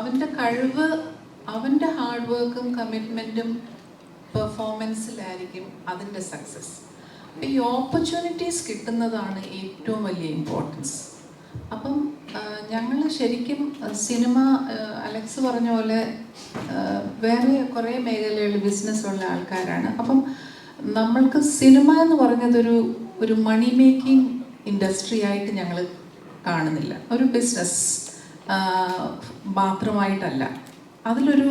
അവൻ്റെ കഴിവ്, അവൻ്റെ ഹാർഡ് വർക്കും കമ്മിറ്റ്മെൻറ്റും പെർഫോമൻസിലായിരിക്കും അതിൻ്റെ സക്സസ്. ഈ ഓപ്പർച്യൂണിറ്റീസ് കിട്ടുന്നതാണ് ഏറ്റവും വലിയ ഇമ്പോർട്ടൻസ്. അപ്പം ഞങ്ങൾ ശരിക്കും സിനിമ, അലക്സ് പറഞ്ഞ പോലെ വേറെ കുറേ മേഖലകളിൽ ബിസിനസ്സുള്ള ആൾക്കാരാണ്. അപ്പം നമ്മൾക്ക് സിനിമ എന്ന് പറഞ്ഞതൊരു മണി മേക്കിംഗ് ഇൻഡസ്ട്രി ആയിട്ട് ഞങ്ങൾ കാണുന്നില്ല, ഒരു ബിസിനസ് മാത്രമായിട്ടല്ല. അതിലൊരു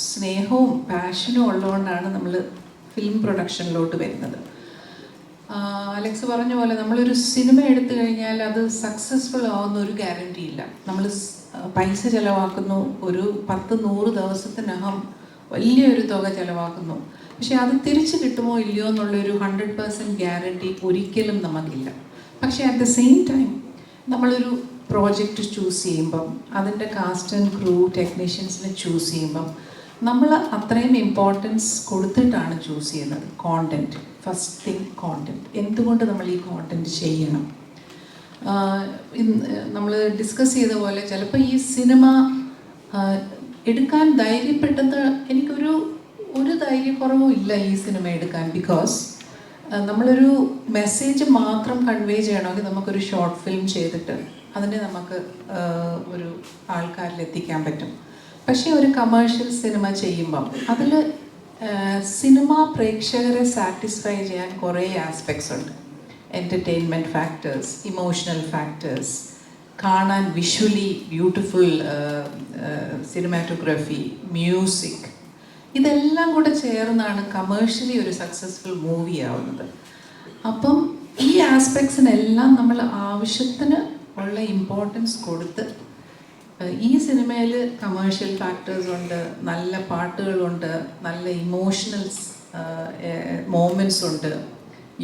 സ്നേഹവും പാഷനും ഉള്ളതുകൊണ്ടാണ് നമ്മൾ ഫിലിം പ്രൊഡക്ഷനിലോട്ട് വരുന്നത്. അലക്സ് പറഞ്ഞ പോലെ നമ്മളൊരു സിനിമ എടുത്തു കഴിഞ്ഞാൽ അത് സക്സസ്ഫുൾ ആവുന്ന ഒരു ഗ്യാരണ്ടി ഇല്ല. നമ്മൾ പൈസ ചിലവാക്കുന്നു, ഒരു 10-100 ദിവസത്തിനകം വലിയൊരു തുക ചിലവാക്കുന്നു, പക്ഷെ അത് തിരിച്ചു കിട്ടുമോ ഇല്ലയോ എന്നുള്ളൊരു 100% ഗ്യാരണ്ടി ഒരിക്കലും നമുക്കില്ല. പക്ഷേ അറ്റ് ദ സെയിം ടൈം നമ്മളൊരു പ്രോജക്റ്റ് ചൂസ് ചെയ്യുമ്പം, അതിൻ്റെ കാസ്റ്റ് ആൻഡ് ക്രൂ ടെക്നീഷ്യൻസിനെ ചൂസ് ചെയ്യുമ്പം നമ്മൾ അത്രയും ഇമ്പോർട്ടൻസ് കൊടുത്തിട്ടാണ് ചൂസ് ചെയ്യുന്നത്. Content, first thing content. എന്തുകൊണ്ട് നമ്മൾ ഈ കോണ്ടൻറ്റ് ചെയ്യണം? നമ്മൾ ഡിസ്കസ് ചെയ്ത പോലെ ചിലപ്പോൾ ഈ സിനിമ എടുക്കാൻ ധൈര്യപ്പെട്ടത് എനിക്കൊരു ധൈര്യക്കുറവും ഇല്ല ഈ സിനിമ എടുക്കാൻ. ബിക്കോസ് നമ്മളൊരു മെസ്സേജ് മാത്രം കൺവേ ചെയ്യണമെങ്കിൽ നമുക്കൊരു ഷോർട്ട് ഫിലിം ചെയ്തിട്ട് അതിനെ നമുക്ക് ഒരു ആൾക്കാരിൽ എത്തിക്കാൻ പറ്റും. പക്ഷേ ഒരു കമേഴ്ഷ്യൽ സിനിമ ചെയ്യുമ്പം അതിൽ സിനിമ പ്രേക്ഷകരെ സാറ്റിസ്ഫൈ ചെയ്യാൻ കുറേ ആസ്പെക്ട്സ് ഉണ്ട്. എൻ്റർടൈൻമെൻറ്റ് ഫാക്ടേഴ്സ്, ഇമോഷണൽ ഫാക്ടേഴ്സ്, കാണാൻ വിഷ്വലി ബ്യൂട്ടിഫുൾ സിനിമാറ്റോഗ്രാഫി, മ്യൂസിക്, ഇതെല്ലാം കൂടെ ചേർന്നാണ് കമേഴ്ഷ്യലി ഒരു സക്സസ്ഫുൾ മൂവി ആവുന്നത്. അപ്പം ഈ ആസ്പെക്ട്സിനെല്ലാം നമ്മൾ ആവശ്യത്തിന് ഉള്ള ഇമ്പോർട്ടൻസ് കൊടുത്ത്, ഈ സിനിമയിൽ കമേഴ്ഷ്യൽ ഫാക്ടേഴ്സ് ഉണ്ട്, നല്ല പാട്ടുകളുണ്ട്, നല്ല ഇമോഷണൽസ് മോമെൻറ്റ്സ് ഉണ്ട്,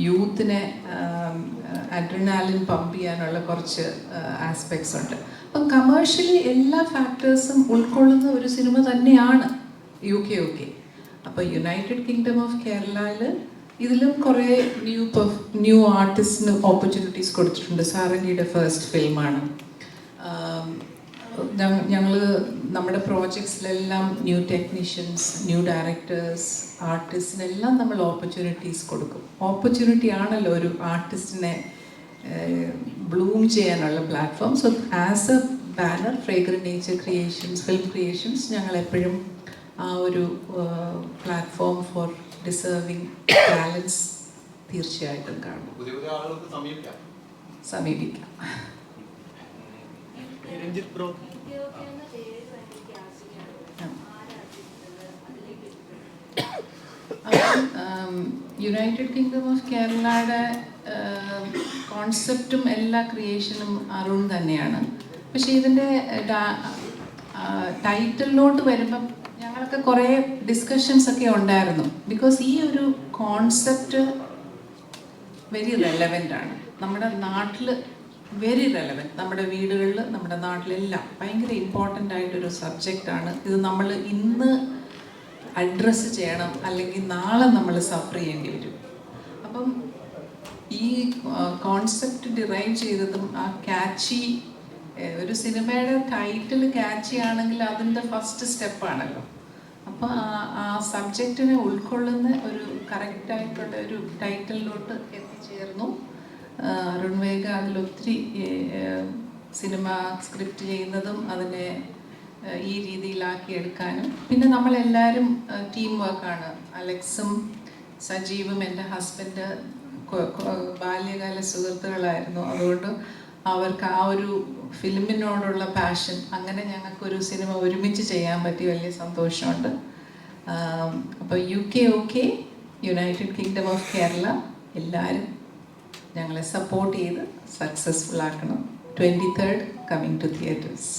യൂത്തിനെ അഡ്രിനാലിൻ പമ്പ് ചെയ്യാനുള്ള കുറച്ച് ആസ്പെക്ട്സ് ഉണ്ട്. അപ്പം കമേഴ്ഷ്യലി എല്ലാ ഫാക്ടേഴ്സും ഉൾക്കൊള്ളുന്ന ഒരു സിനിമ തന്നെയാണ് UK. അപ്പോൾ യുണൈറ്റഡ് കിങ്ഡം ഓഫ് കേരളയിൽ ഇതിലും കുറേ ന്യൂ ആർട്ടിസ്റ്റിന് ഓപ്പർച്യൂണിറ്റീസ് കൊടുത്തിട്ടുണ്ട്. സാരംഗിയുടെ ഫസ്റ്റ് ഫിലിമാണ്. ഞങ്ങൾ നമ്മുടെ പ്രോജക്ട്സിലെല്ലാം ന്യൂ ടെക്നീഷ്യൻസ്, ന്യൂ ഡയറക്ടേഴ്സ്, ആർട്ടിസ്റ്റിനെല്ലാം നമ്മൾ ഓപ്പർച്യൂണിറ്റീസ് കൊടുക്കും. ഓപ്പർച്യൂണിറ്റി ആണല്ലോ ഒരു ആർട്ടിസ്റ്റിനെ ബ്ലൂം ചെയ്യാനുള്ള platform. So as a banner Fragrant Nature Creations, film creations, ഞങ്ങൾ എപ്പോഴും ആ ഒരു പ്ലാറ്റ്ഫോം ഫോർ ഡിസേർവിങ് ടാലൻസ് തീർച്ചയായിട്ടും കാണും, സമീപിക്കാം. യുണൈറ്റഡ് കിങ്ഡം ഓഫ് കേരളയുടെ കോൺസെപ്റ്റും എല്ലാ ക്രിയേഷനും അരുൺ തന്നെയാണ്. പക്ഷേ ഇതിൻ്റെ ടൈറ്റിലോട്ട് വരുമ്പം ഞങ്ങളൊക്കെ കുറേ ഡിസ്കഷൻസ് ഒക്കെ ഉണ്ടായിരുന്നു. ബിക്കോസ് ഈ ഒരു കോൺസെപ്റ്റ് വെരി റെലവൻ്റ് ആണ് നമ്മുടെ നാട്ടിൽ, വെരി റെലവൻറ്റ്. നമ്മുടെ വീടുകളിൽ, നമ്മുടെ നാട്ടിലെല്ലാം ഭയങ്കര ഇമ്പോർട്ടൻ്റ് ആയിട്ടൊരു സബ്ജക്റ്റാണ് ഇത്. നമ്മൾ ഇന്ന് അഡ്രസ്സ് ചെയ്യണം, അല്ലെങ്കിൽ നാളെ നമ്മൾ സഫർ ചെയ്യേണ്ടി വരും. അപ്പം ഈ കോൺസെപ്റ്റ് ഡിറൈവ് ചെയ്തതും ആ ക്യാച്ചി, ഒരു സിനിമയുടെ ടൈറ്റിൽ ക്യാച്ചി ആണെങ്കിൽ അതിൻ്റെ ഫസ്റ്റ് സ്റ്റെപ്പാണല്ലോ. അപ്പോൾ ആ സബ്ജക്റ്റിനെ ഉൾക്കൊള്ളുന്ന ഒരു കറക്റ്റായിട്ടുള്ള ഒരു ടൈറ്റിലോട്ട് എത്തിച്ചേർന്നു. അരുൺ വേഗ അതിലൊത്തിരി സിനിമ സ്ക്രിപ്റ്റ് ചെയ്യുന്നതും അതിനെ ഈ രീതിയിലാക്കി എടുക്കാനും, പിന്നെ നമ്മളെല്ലാവരും ടീം വർക്കാണ്. അലക്സും സജീവും എൻ്റെ ഹസ്ബൻഡ് ബാല്യകാല സുഹൃത്തുക്കളായിരുന്നു. അതുകൊണ്ട് അവർക്ക് ആ ഒരു ഫിലിമിനോടുള്ള പാഷൻ, അങ്ങനെ ഞങ്ങൾക്കൊരു സിനിമ ഒരുമിച്ച് ചെയ്യാൻ പറ്റി വലിയ സന്തോഷമുണ്ട്. അപ്പോൾ UK United kingdom of Kerala എല്ലാവരും ഞങ്ങളെ സപ്പോർട്ട് ചെയ്ത് സക്സസ്ഫുൾ ആക്കണം. 23rd coming to theatres.